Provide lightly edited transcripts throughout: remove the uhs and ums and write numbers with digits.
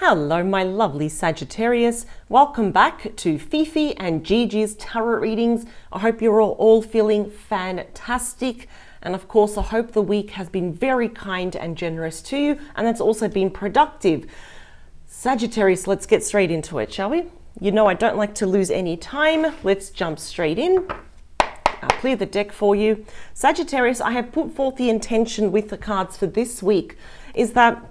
Hello, my lovely Sagittarius. Welcome back to Fifi and Gigi's tarot readings. I hope you're all feeling fantastic. And of course, I hope the week has been very kind and generous to you, and that's also been productive. Sagittarius, let's get straight into it, shall we? You know I don't like to lose any time. Let's jump straight in. I'll clear the deck for you. Sagittarius, I have put forth the intention with the cards for this week is that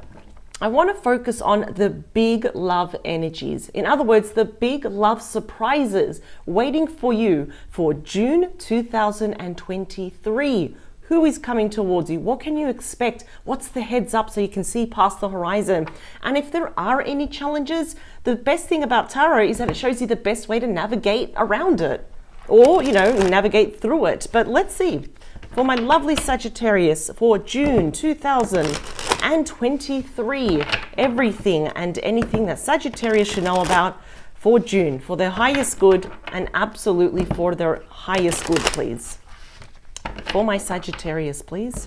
I want to focus on the big love energies. In other words, the big love surprises waiting for you for June 2023. Who is coming towards you? What can you expect? What's the heads up so you can see past the horizon? And if there are any challenges, the best thing about tarot is that it shows you the best way to navigate around it or, navigate through it. But let's see. For my lovely Sagittarius, for June 2023, everything and anything that Sagittarius should know about for June, for their highest good and absolutely for their highest good, please. For my Sagittarius, please.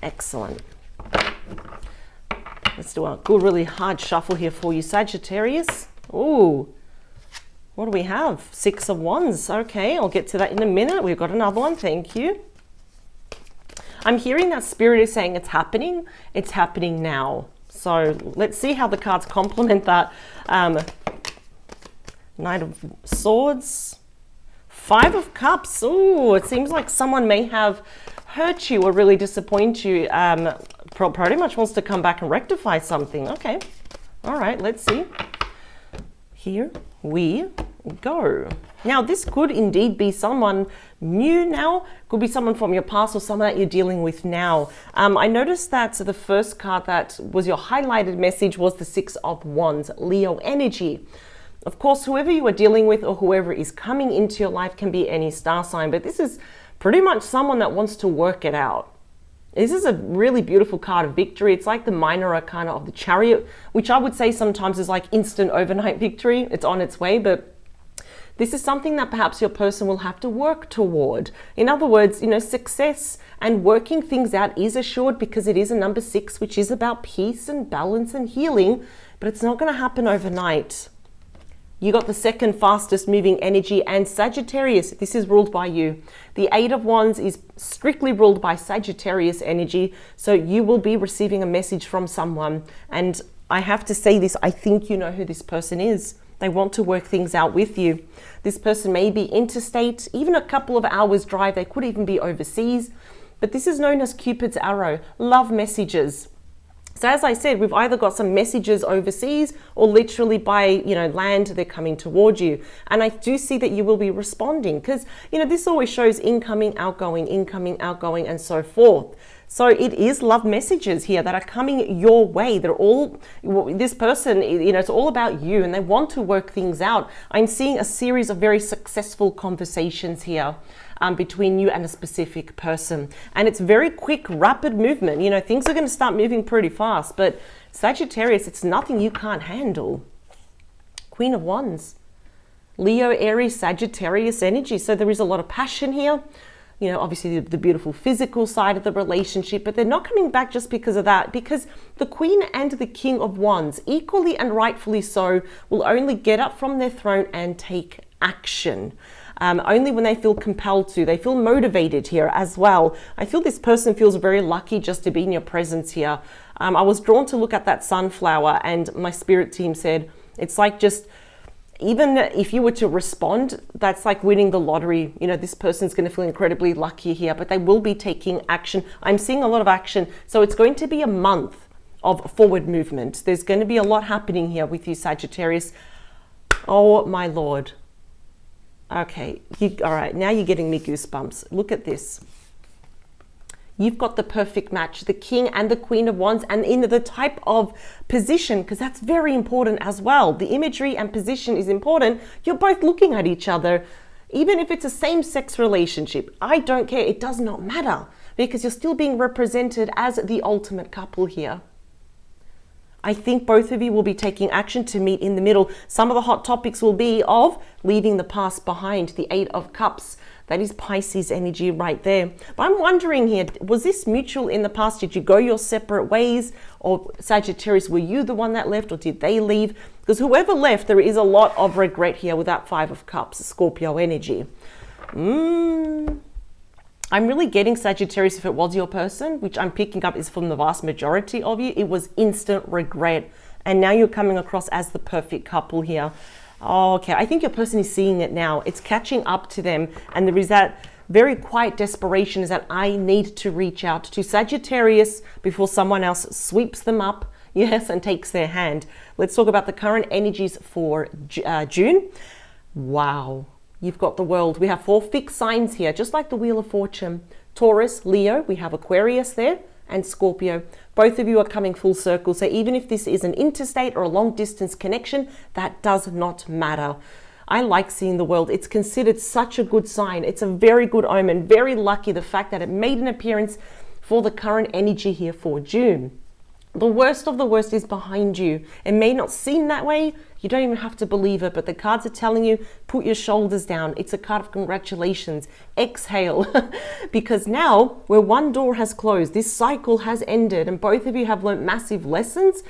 Excellent. Let's do a good, really hard shuffle here for you, Sagittarius. Ooh. What do we have? 6 of Wands. Okay, I'll get to that in a minute. We've got another one. Thank you. I'm hearing that Spirit is saying it's happening. It's happening now. So let's see how the cards complement that. Knight of Swords. 5 of Cups. Ooh, it seems like someone may have hurt you or really disappoint you. Pretty much wants to come back and rectify something. Okay. All right, let's see. Here we go. Now, this could indeed be someone new now, could be someone from your past or someone that you're dealing with now. I noticed that the first card that was your highlighted message was the 6 of Wands, Leo energy. Of course, whoever you are dealing with or whoever is coming into your life can be any star sign, but this is pretty much someone that wants to work it out. This is a really beautiful card of victory. It's like the minor arcana of the Chariot, which I would say sometimes is like instant overnight victory. It's on its way, but this is something that perhaps your person will have to work toward. In other words, success and working things out is assured because it is a number 6, which is about peace and balance and healing, but it's not going to happen overnight. You got the second fastest moving energy, and Sagittarius, this is ruled by you. The 8 of Wands is strictly ruled by Sagittarius energy, so you will be receiving a message from someone. And I have to say this, I think you know who this person is. They want to work things out with you. This person may be interstate, even a couple of hours drive. They could even be overseas, but this is known as Cupid's arrow, love messages. So as I said, we've either got some messages overseas or literally by, land, they're coming towards you. And I do see that you will be responding because, this always shows incoming, outgoing, and so forth. So it is love messages here that are coming your way. They're all, this person, it's all about you and they want to work things out. I'm seeing a series of very successful conversations here. Between you and a specific person. And it's very quick, rapid movement. Things are going to start moving pretty fast, but Sagittarius, it's nothing you can't handle. Queen of Wands, Leo, Aries, Sagittarius energy. So there is a lot of passion here. Obviously the beautiful physical side of the relationship, but they're not coming back just because of that, because the Queen and the King of Wands, equally and rightfully so, will only get up from their throne and take action. Only when they feel compelled to. They feel motivated here as well. I feel this person feels very lucky just to be in your presence here. I was drawn to look at that sunflower and my spirit team said, it's like just, even if you were to respond, that's like winning the lottery. This person's going to feel incredibly lucky here, but they will be taking action. I'm seeing a lot of action. So it's going to be a month of forward movement. There's going to be a lot happening here with you, Sagittarius. Oh my Lord. Okay, all right, now you're getting me goosebumps. Look at this. You've got the perfect match, the King and the Queen of Wands, and in the type of position, because that's very important as well. The imagery and position is important. You're both looking at each other. Even if it's a same-sex relationship, I don't care. It does not matter because you're still being represented as the ultimate couple here. I think both of you will be taking action to meet in the middle. Some of the hot topics will be of leaving the past behind, the 8 of Cups. That is Pisces energy right there. But I'm wondering here, was this mutual in the past? Did you go your separate ways? Or Sagittarius, were you the one that left, or did they leave? Because whoever left, there is a lot of regret here with that 5 of Cups, Scorpio energy. I'm really getting Sagittarius, if it was your person, which I'm picking up is from the vast majority of you, it was instant regret. And now you're coming across as the perfect couple here. Okay, I think your person is seeing it now. It's catching up to them. And there is that very quiet desperation, is that I need to reach out to Sagittarius before someone else sweeps them up, yes, and takes their hand. Let's talk about the current energies for June. Wow. You've got the world. We have 4 fixed signs here, just like the Wheel of Fortune. Taurus, Leo, we have Aquarius there, and Scorpio. Both of you are coming full circle. So even if this is an interstate or a long distance connection, that does not matter. I like seeing the world. It's considered such a good sign. It's a very good omen. Very lucky the fact that it made an appearance for the current energy here for June. The worst of the worst is behind you. It may not seem that way. You don't even have to believe it, but the cards are telling you, put your shoulders down. It's a card of congratulations. Exhale. Because now, where one door has closed, this cycle has ended, and both of you have learned massive lessons,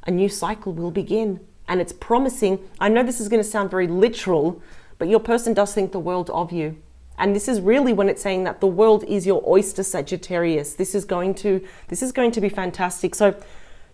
a new cycle will begin. And it's promising. I know this is going to sound very literal, but your person does think the world of you. And this is really when it's saying that the world is your oyster, Sagittarius. This is going to be fantastic. So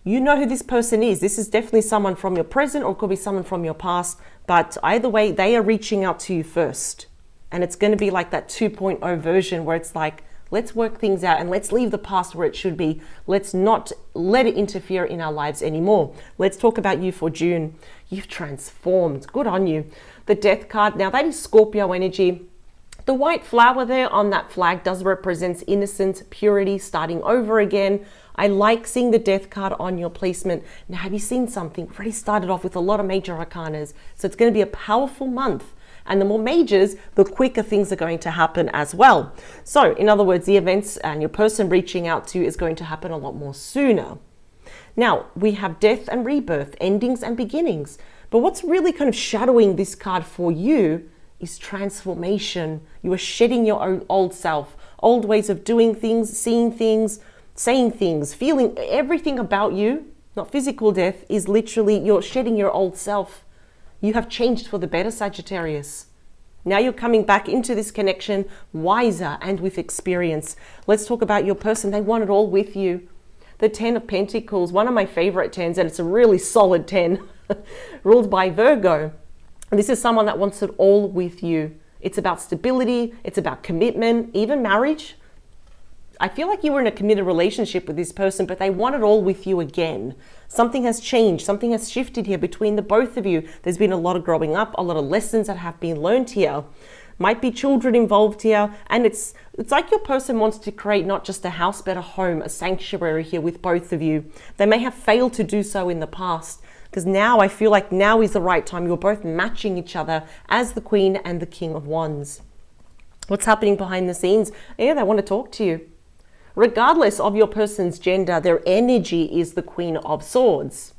you know who this person is. This is definitely someone from your present, or it could be someone from your past. But either way, they are reaching out to you first. And it's going to be like that 2.0 version where it's like, let's work things out and let's leave the past where it should be. Let's not let it interfere in our lives anymore. Let's talk about you for June. You've transformed. Good on you. The Death card. Now that is Scorpio energy. The white flower there on that flag does represent innocence, purity, starting over again. I like seeing the Death card on your placement. Now, have you seen something? We've already started off with a lot of major arcanas. So it's going to be a powerful month. And the more majors, the quicker things are going to happen as well. So in other words, the events and your person reaching out to you is going to happen a lot more sooner. Now, we have death and rebirth, endings and beginnings. But what's really kind of shadowing this card for you is transformation. You are shedding your own old self, old ways of doing things, seeing things, saying things, feeling everything about you. Not physical death, is literally you're shedding your old self. You have changed for the better, Sagittarius. Now you're coming back into this connection wiser and with experience. Let's talk about your person. They want it all with you. The 10 of Pentacles, one of my favorite 10s, and it's a really solid 10, ruled by Virgo. This is someone that wants it all with you. It's about stability. It's about commitment, even marriage. I feel like you were in a committed relationship with this person, but they want it all with you again. Something has changed. Something has shifted here between the both of you. There's been a lot of growing up, a lot of lessons that have been learned here. Might be children involved here. And it's like your person wants to create not just a house, but a home, a sanctuary here with both of you. They may have failed to do so in the past. Because now I feel like now is the right time. You're both matching each other as the Queen and the King of Wands. What's happening behind the scenes? Yeah, they want to talk to you. Regardless of your person's gender, their energy is the Queen of Swords.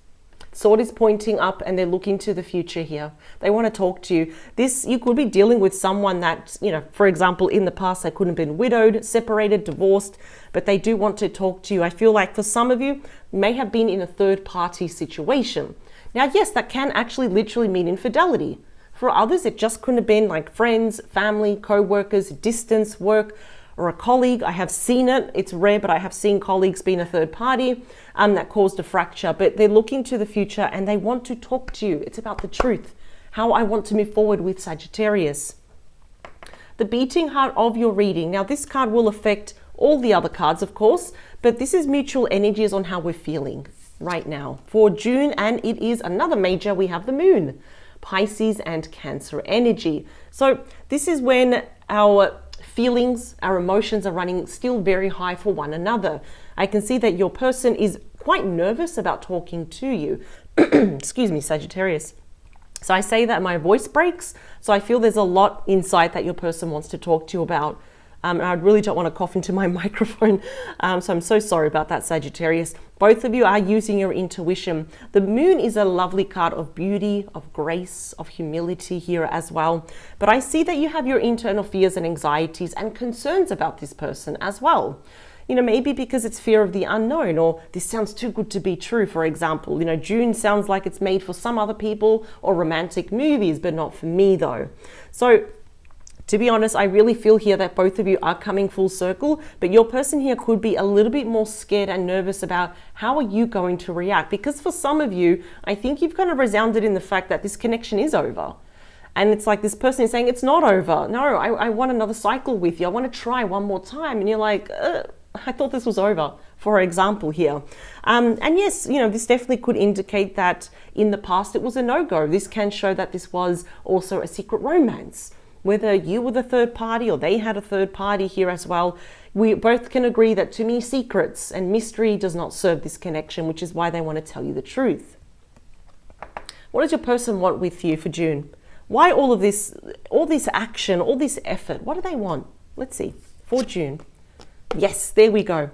Sword is pointing up and they're looking to the future here. They want to talk to you. You could be dealing with someone that, for example, in the past, they couldn't have been widowed, separated, divorced, but they do want to talk to you. I feel like for some of you, may have been in a third party situation. Now, yes, that can actually literally mean infidelity. For others, it just couldn't have been like friends, family, co-workers, distance, work, or a colleague. I have seen it. It's rare, but I have seen colleagues being a third party that caused a fracture. But they're looking to the future and they want to talk to you. It's about the truth, how I want to move forward with Sagittarius. The beating heart of your reading. Now, this card will affect all the other cards, of course, but this is mutual energies on how we're feeling right now for June. And it is another major. We have the moon, Pisces and Cancer energy. So this is when our feelings, our emotions are running still very high for one another. I can see that your person is quite nervous about talking to you. Excuse me, Sagittarius. So I say that my voice breaks. So I feel there's a lot inside that your person wants to talk to you about. And I really don't want to cough into my microphone. So I'm so sorry about that, Sagittarius. Both of you are using your intuition. The moon is a lovely card of beauty, of grace, of humility here as well. But I see that you have your internal fears and anxieties and concerns about this person as well. You know, maybe because it's fear of the unknown, or this sounds too good to be true, for example. You know, June sounds like it's made for some other people, or romantic movies, but not for me though. So to be honest, I really feel here that both of you are coming full circle, but your person here could be a little bit more scared and nervous about how are you going to react? Because for some of you, I think you've kind of resounded in the fact that this connection is over. And it's like this person is saying, it's not over. No, I want another cycle with you. I want to try one more time. And you're like, I thought this was over, for example here. And yes, you know, this definitely could indicate that in the past it was a no-go. This can show that this was also a secret romance. Whether you were the third party or they had a third party here as well, we both can agree that to me, secrets and mystery does not serve this connection, which is why they want to tell you the truth. What does your person want with you for June? Why all this action, all this effort? What do they want? Let's see, for June. Yes, there we go.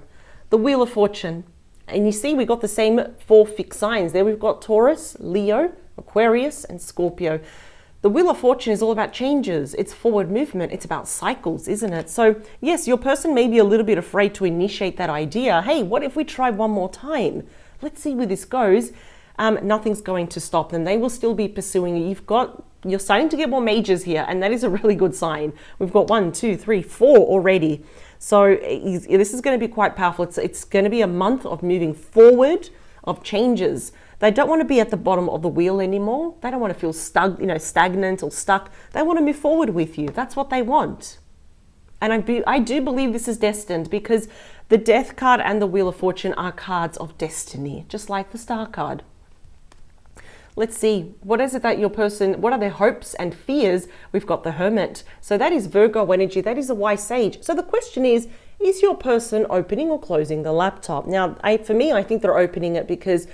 The Wheel of Fortune. And you see, we got the same 4 fixed signs. There we've got Taurus, Leo, Aquarius, and Scorpio. The Wheel of Fortune is all about changes. It's forward movement. It's about cycles, isn't it? So yes, your person may be a little bit afraid to initiate that idea. Hey, what if we try one more time? Let's see where this goes. Nothing's going to stop them. They will still be pursuing you. You're starting to get more majors here, and that is a really good sign. We've got 1, 2, 3, 4 already. So this is going to be quite powerful. It's going to be a month of moving forward, of changes. They don't want to be at the bottom of the wheel anymore. They don't want to feel stagnant or stuck. They want to move forward with you. That's what they want. And I do believe this is destined, because the Death card and the Wheel of Fortune are cards of destiny, just like the Star card. Let's see, what is it that your person, what are their hopes and fears? We've got the Hermit. So that is Virgo energy. That is a wise sage. So the question is your person opening or closing the laptop? Now, for me, I think they're opening it because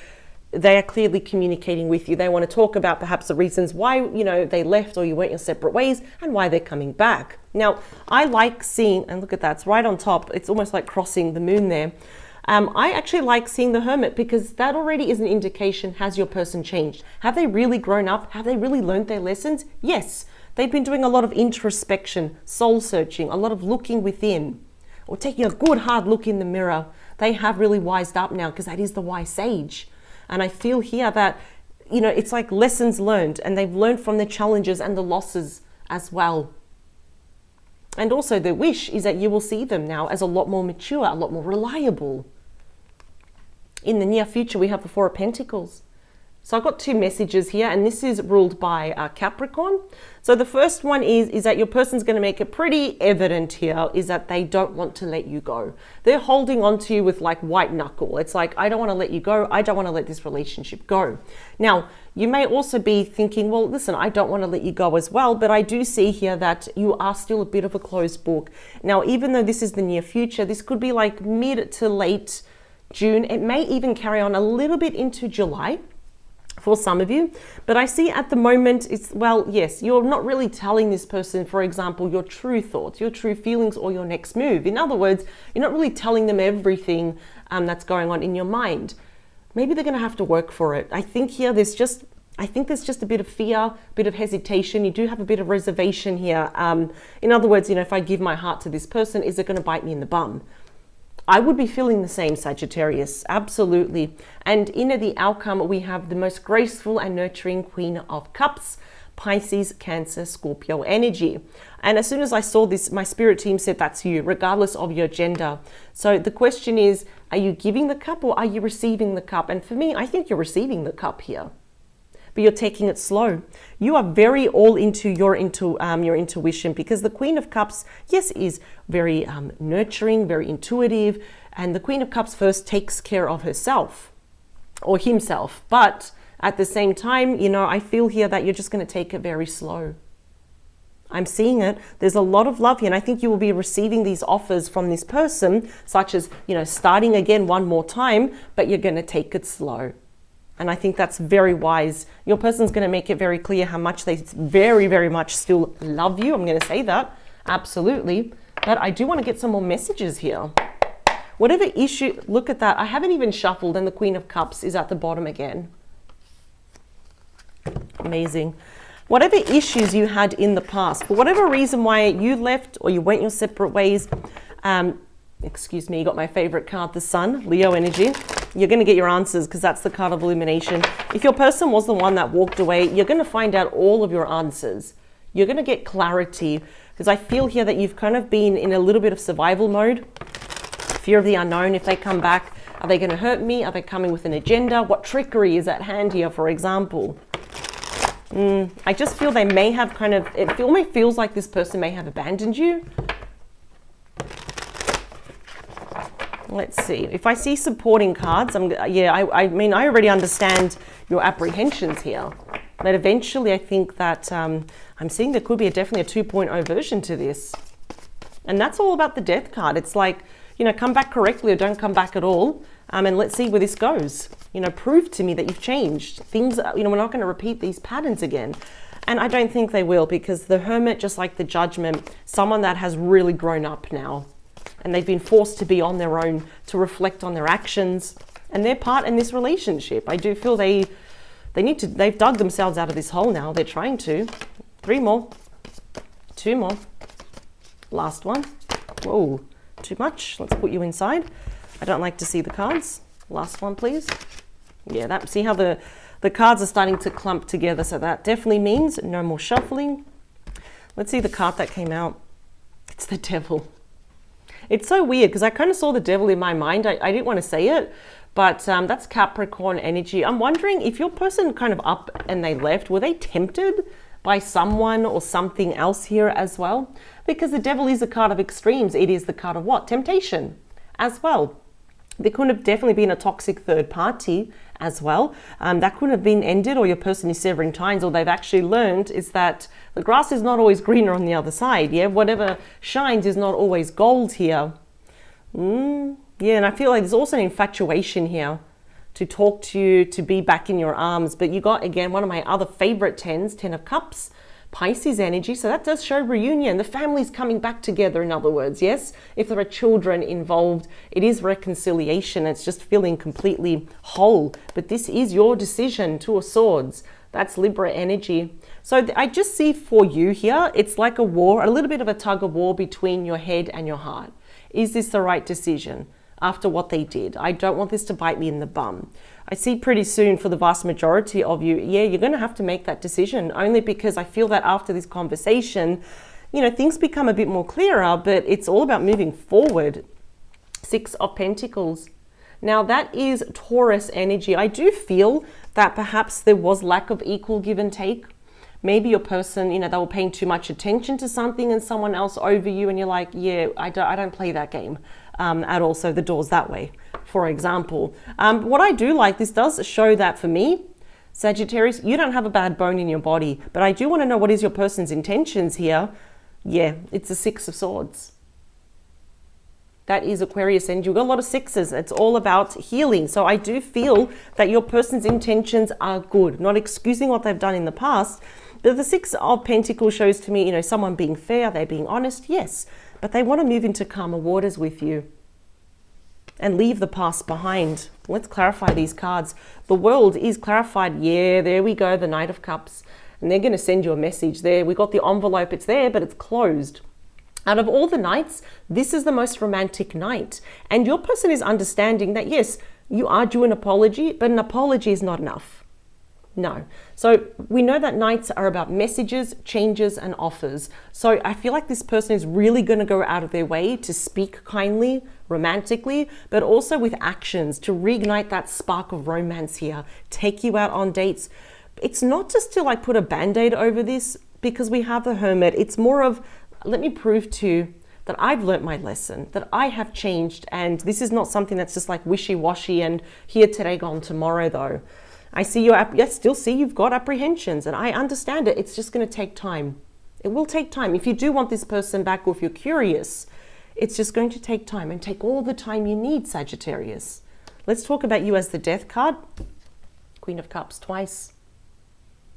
they are clearly communicating with you. They want to talk about perhaps the reasons why, you know, they left or you went your separate ways and why they're coming back. Now, I like seeing, and look at that, it's right on top. It's almost like crossing the moon there. I actually like seeing the Hermit, because that already is an indication, has your person changed? Have they really grown up? Have they really learned their lessons? Yes, they've been doing a lot of introspection, soul searching, a lot of looking within, or taking a good hard look in the mirror. They have really wised up now, because that is the wise sage. And I feel here that, you know, it's like lessons learned, and they've learned from the challenges and the losses as well. And also the wish is that you will see them now as a lot more mature, a lot more reliable. In the near future, we have the Four of Pentacles. So I've got 2 messages here, and this is ruled by Capricorn. So the first one is that your person's going to make it pretty evident here, is that they don't want to let you go. They're holding on to you with like white knuckle. It's like, I don't want to let you go. I don't want to let this relationship go. Now, you may also be thinking, well, listen, I don't want to let you go as well, but I do see here that you are still a bit of a closed book. Now, even though this is the near future, this could be like mid to late June. It may even carry on a little bit into July for some of you, but I see at the moment it's, well, yes, you're not really telling this person, for example, your true thoughts, your true feelings, or your next move. In other words, you're not really telling them everything that's going on in your mind. Maybe they're going to have to work for it. I think here there's just a bit of fear, a bit of hesitation. You do have a bit of reservation here. In other words, you know, if I give my heart to this person, is it going to bite me in the bum? I would be feeling the same, Sagittarius, absolutely. And in the outcome, we have the most graceful and nurturing Queen of Cups, Pisces, Cancer, Scorpio energy. And as soon as I saw this, my spirit team said that's you, regardless of your gender. So the question is, are you giving the cup or are you receiving the cup? And for me, I think you're receiving the cup here, but you're taking it slow. You are very all into your intuition, because the Queen of Cups, yes, is very nurturing, very intuitive. And the Queen of Cups first takes care of herself or himself. But at the same time, you know, I feel here that you're just going to take it very slow. I'm seeing it. There's a lot of love here, and I think you will be receiving these offers from this person, such as, you know, starting again one more time, but you're going to take it slow. And I think that's very wise. Your person's going to make it very clear how much they very, very much still love you. I'm going to say that. Absolutely. But I do want to get some more messages here. Whatever issue, look at that. I haven't even shuffled and the Queen of Cups is at the bottom again. Amazing. Whatever issues you had in the past, for whatever reason why you left or you went your separate ways, excuse me, you got my favorite card, the Sun, Leo energy. You're going to get your answers because that's the card of illumination. If your person was the one that walked away, you're going to find out all of your answers. You're going to get clarity because I feel here that you've kind of been in a little bit of survival mode. Fear of the unknown. If they come back, are they going to hurt me? Are they coming with an agenda? What trickery is at hand here, for example? I just feel they may have kind of, it almost feels like this person may have abandoned you. Let's see. If I see supporting cards, I mean, I already understand your apprehensions here. But eventually I think that I'm seeing there could be definitely a 2.0 version to this. And that's all about the Death card. It's like, you know, come back correctly or don't come back at all. And let's see where this goes. You know, prove to me that you've changed. Things, you know, we're not going to repeat these patterns again. And I don't think they will because the Hermit, just like the Judgment, someone that has really grown up now. And they've been forced to be on their own, to reflect on their actions and their part in this relationship. I do feel they've dug themselves out of this hole now. They're trying to. 3 more. 2 more. Last one. Whoa, too much. Let's put you inside. I don't like to see the cards. Last one, please. Yeah, see how the cards are starting to clump together. So that definitely means no more shuffling. Let's see the card that came out. It's the Devil. It's so weird because I kind of saw the Devil in my mind. I didn't want to say it, but that's Capricorn energy. I'm wondering if your person kind of up and they left, were they tempted by someone or something else here as well? Because the Devil is a card of extremes. It is the card of what? Temptation as well. There could have definitely been a toxic third party as well. That could have been ended, or your person is severing ties, or they've actually learned is that the grass is not always greener on the other side. Yeah, whatever shines is not always gold here. Yeah, and I feel like there's also an infatuation here to talk to you, to be back in your arms. But you got, again, one of my other favorite 10s, 10 of Cups, Pisces energy. So that does show reunion. The family's coming back together, in other words. Yes, if there are children involved, it is reconciliation. It's just feeling completely whole. But this is your decision. 2 of Swords. That's Libra energy. So I just see for you here, it's like a war, a little bit of a tug of war between your head and your heart. Is this the right decision after what they did? I don't want this to bite me in the bum. I see pretty soon for the vast majority of you, yeah, you're going to have to make that decision, only because I feel that after this conversation, you know, things become a bit more clearer, but it's all about moving forward. 6 of Pentacles. Now that is Taurus energy. I do feel that perhaps there was lack of equal give and take. Maybe your person, you know, they were paying too much attention to something and someone else over you, and you're like, yeah, I don't play that game at all. So the door's that way, for example. What I do like, this does show that for me, Sagittarius, you don't have a bad bone in your body, but I do want to know what is your person's intentions here. Yeah, it's the 6 of Swords. That is Aquarius energy. You've got a lot of 6s. It's all about healing. So I do feel that your person's intentions are good, not excusing what they've done in the past. But the 6 of Pentacles shows to me, you know, someone being fair, they're being honest, yes. But they want to move into calmer waters with you and leave the past behind. Let's clarify these cards. The World is clarified. Yeah, there we go, the Knight of Cups. And they're going to send you a message there. We got the envelope, it's there, but it's closed. Out of all the nights, this is the most romantic night. And your person is understanding that, yes, you are due an apology, but an apology is not enough. No. So we know that nights are about messages, changes, and offers. So I feel like this person is really going to go out of their way to speak kindly, romantically, but also with actions to reignite that spark of romance here, take you out on dates. It's not just to like put a band-aid over this, because we have the Hermit. It's more of, let me prove to you that I've learnt my lesson, that I have changed, and this is not something that's just like wishy-washy and here today, gone tomorrow though. I see still see you've got apprehensions, and I understand it. It's just going to take time. It will take time. If you do want this person back, or if you're curious, it's just going to take time, and take all the time you need, Sagittarius. Let's talk about you as the Death card. Queen of Cups twice.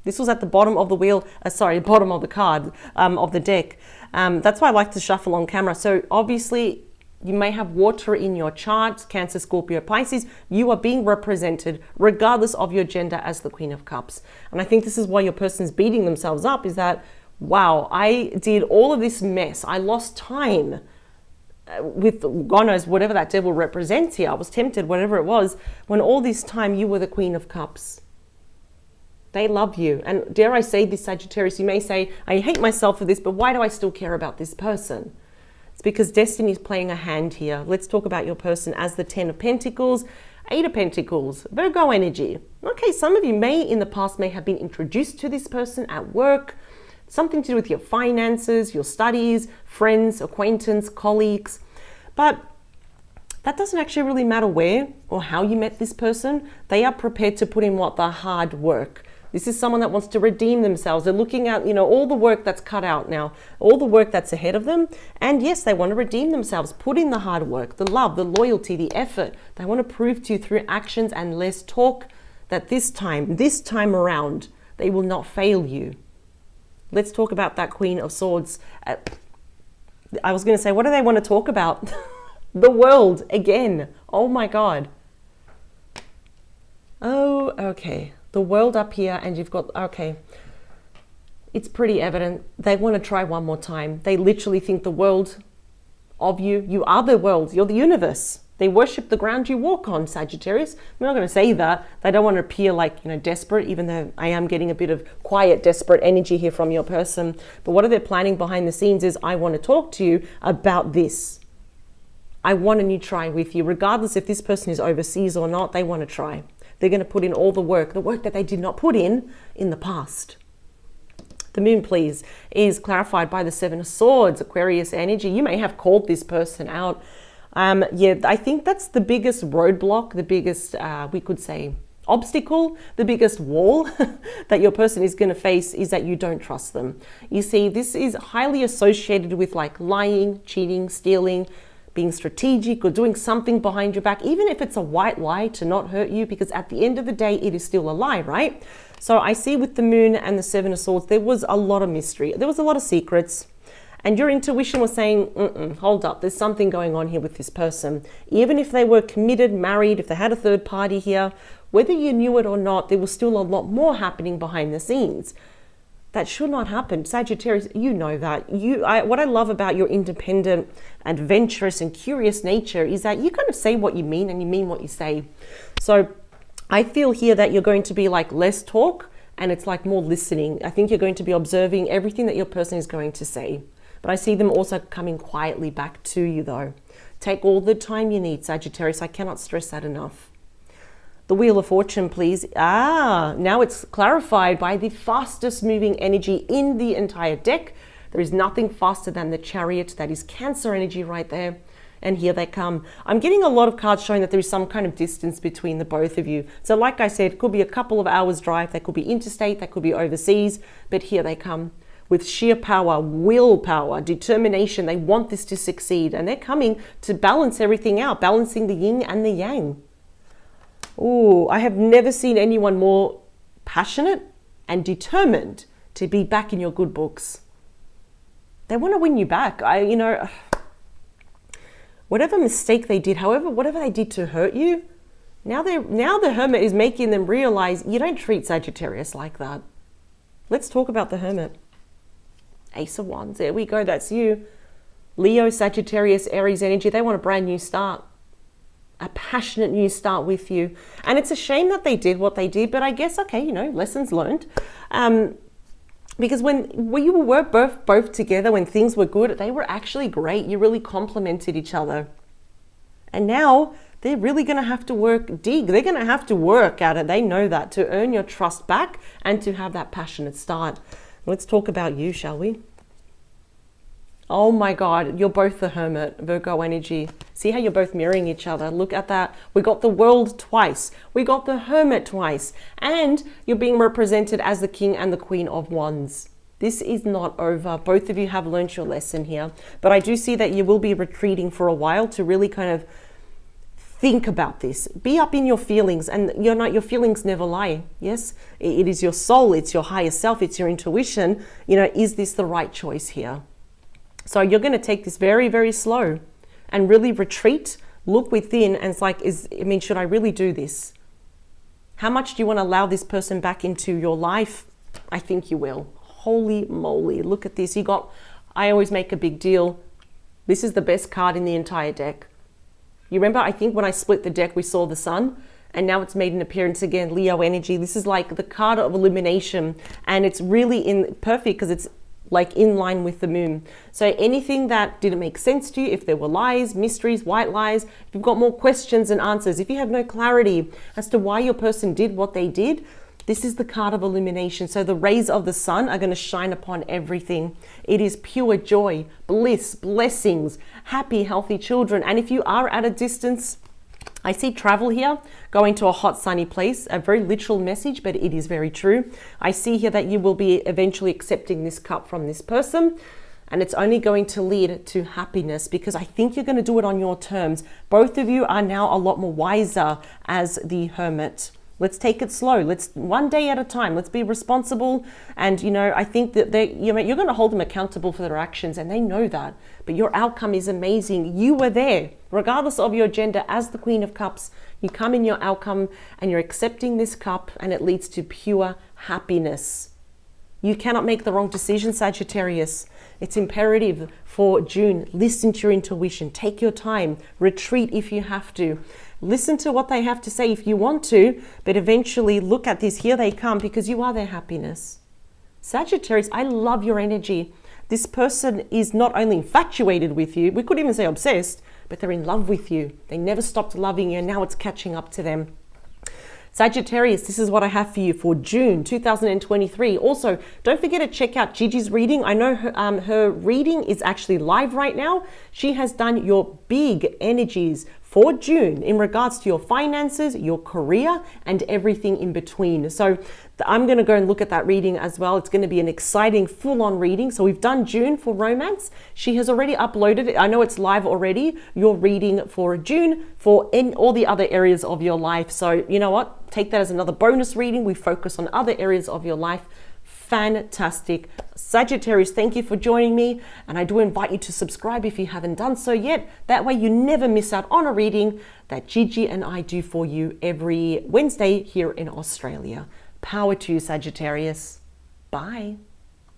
This was at the bottom of the wheel, bottom of the card, of the deck. That's why I like to shuffle on camera. So obviously you may have water in your chart, Cancer, Scorpio, Pisces. You are being represented regardless of your gender as the Queen of Cups. And I think this is why your person's beating themselves up, is that, wow, I did all of this mess. I lost time with, God knows, whatever that devil represents here. I was tempted, whatever it was, when all this time you were the Queen of Cups. They love you. And dare I say this, Sagittarius, you may say, I hate myself for this, but why do I still care about this person? It's because destiny is playing a hand here. Let's talk about your person as the 10 of Pentacles, 8 of Pentacles, Virgo energy. Okay, some of you in the past may have been introduced to this person at work, something to do with your finances, your studies, friends, acquaintance, colleagues. But that doesn't actually really matter where or how you met this person. They are prepared to put in the hard work. This is someone that wants to redeem themselves. They're looking at, all the work that's cut out now, all the work that's ahead of them. And yes, they want to redeem themselves, put in the hard work, the love, the loyalty, the effort. They want to prove to you through actions and less talk that this time around, they will not fail you. Let's talk about that Queen of Swords. I was going to say, what do they want to talk about? The world again. Oh my God. Oh, okay. The world up here, and you've got, okay. It's pretty evident. They want to try one more time. They literally think the world of you. You are the world. You're the universe. They worship the ground you walk on, Sagittarius. I'm not going to say that. They don't want to appear like, desperate, even though I am getting a bit of quiet, desperate energy here from your person. But what are they planning behind the scenes is, I want to talk to you about this. I want a new try with you. Regardless if this person is overseas or not, they want to try. They're going to put in all the work that they did not put in the past. The moon, please, is clarified by the 7 of Swords, Aquarius energy. You may have called this person out. I think that's the biggest roadblock, the biggest, we could say, obstacle, the biggest wall that your person is going to face is that you don't trust them. You see, this is highly associated with like lying, cheating, stealing, being strategic, or doing something behind your back, even if it's a white lie to not hurt you, because at the end of the day, it is still a lie, right? So I see with the moon and the 7 of Swords, there was a lot of mystery. There was a lot of secrets. And your intuition was saying, hold up, there's something going on here with this person. Even if they were committed, married, if they had a third party here, whether you knew it or not, there was still a lot more happening behind the scenes. That should not happen. Sagittarius, you know that. What I love about your independent, adventurous, and curious nature is that you kind of say what you mean and you mean what you say. So I feel here that you're going to be like less talk and it's like more listening. I think you're going to be observing everything that your person is going to say. But I see them also coming quietly back to you though. Take all the time you need, Sagittarius. I cannot stress that enough. The Wheel of Fortune, please. Now it's clarified by the fastest moving energy in the entire deck. There is nothing faster than the Chariot. That is Cancer energy right there. And here they come. I'm getting a lot of cards showing that there is some kind of distance between the both of you. So like I said, it could be a couple of hours drive. That could be interstate. That could be overseas. But here they come with sheer power, willpower, determination. They want this to succeed. And they're coming to balance everything out, balancing the yin and the yang. Oh, I have never seen anyone more passionate and determined to be back in your good books. They want to win you back. Whatever mistake they did, whatever they did to hurt you, now the Hermit is making them realize you don't treat Sagittarius like that. Let's talk about the Hermit. Ace of Wands, there we go, that's you. Leo, Sagittarius, Aries energy, they want a brand new start. A passionate new start with you. And it's a shame that they did what they did, but I guess, okay, lessons learned. Because when you were both together, when things were good, they were actually great. You really complemented each other. And now they're really going to have to they're going to have to work at it. They know that, to earn your trust back and to have that passionate start. Let's talk about you, shall we? Oh my God, you're both the Hermit, Virgo energy. See how you're both mirroring each other? Look at that. We got the World twice. We got the Hermit twice. And you're being represented as the King and the Queen of Wands. This is not over. Both of you have learned your lesson here. But I do see that you will be retreating for a while to really kind of think about this. Be up in your feelings, and your feelings never lie. Yes, it is your soul, it's your higher self, it's your intuition. Is this the right choice here? So you're going to take this very, very slow and really retreat, look within, and it's like, should I really do this? How much do you want to allow this person back into your life? I think you will. Holy moly, look at this. I always make a big deal. This is the best card in the entire deck. You remember, I think when I split the deck, we saw the sun, and now it's made an appearance again, Leo energy. This is like the card of illumination, and it's really perfect because it's like in line with the moon. So anything that didn't make sense to you, if there were lies, mysteries, white lies, if you've got more questions and answers, if you have no clarity as to why your person did what they did, this is the card of illumination. So the rays of the sun are going to shine upon everything. It is pure joy, bliss, blessings, happy, healthy children. And if you are at a distance, I see travel here, going to a hot, sunny place, a very literal message, but it is very true. I see here that you will be eventually accepting this cup from this person, and it's only going to lead to happiness, because I think you're going to do it on your terms. Both of you are now a lot more wiser as the Hermit. Let's take it slow. Let's one day at a time. Let's be responsible. And, I think that you're going to hold them accountable for their actions, and they know that. But your outcome is amazing. You were there, regardless of your gender, as the Queen of Cups. You come in your outcome and you're accepting this cup, and it leads to pure happiness. You cannot make the wrong decision, Sagittarius. It's imperative for June. Listen to your intuition. Take your time. Retreat if you have to. Listen to what they have to say if you want to, but eventually look at this. Here they come, because you are their happiness. Sagittarius, I love your energy. This person is not only infatuated with you, we could even say obsessed, but they're in love with you. They never stopped loving you, and now it's catching up to them. Sagittarius, this is what I have for you for June 2023. Also, don't forget to check out Gigi's reading. I know her reading is actually live right now. She has done your big energies for June in regards to your finances, your career, and everything in between. So I'm going to go and look at that reading as well. It's going to be an exciting full-on reading. So we've done June for romance. She has already uploaded it. I know it's live already. Your reading for June for all the other areas of your life. So you know what? Take that as another bonus reading. We focus on other areas of your life. Fantastic. Sagittarius, thank you for joining me, and I do invite you to subscribe if you haven't done so yet. That way you never miss out on a reading that Gigi and I do for you every Wednesday here in Australia. Power to you, Sagittarius. Bye.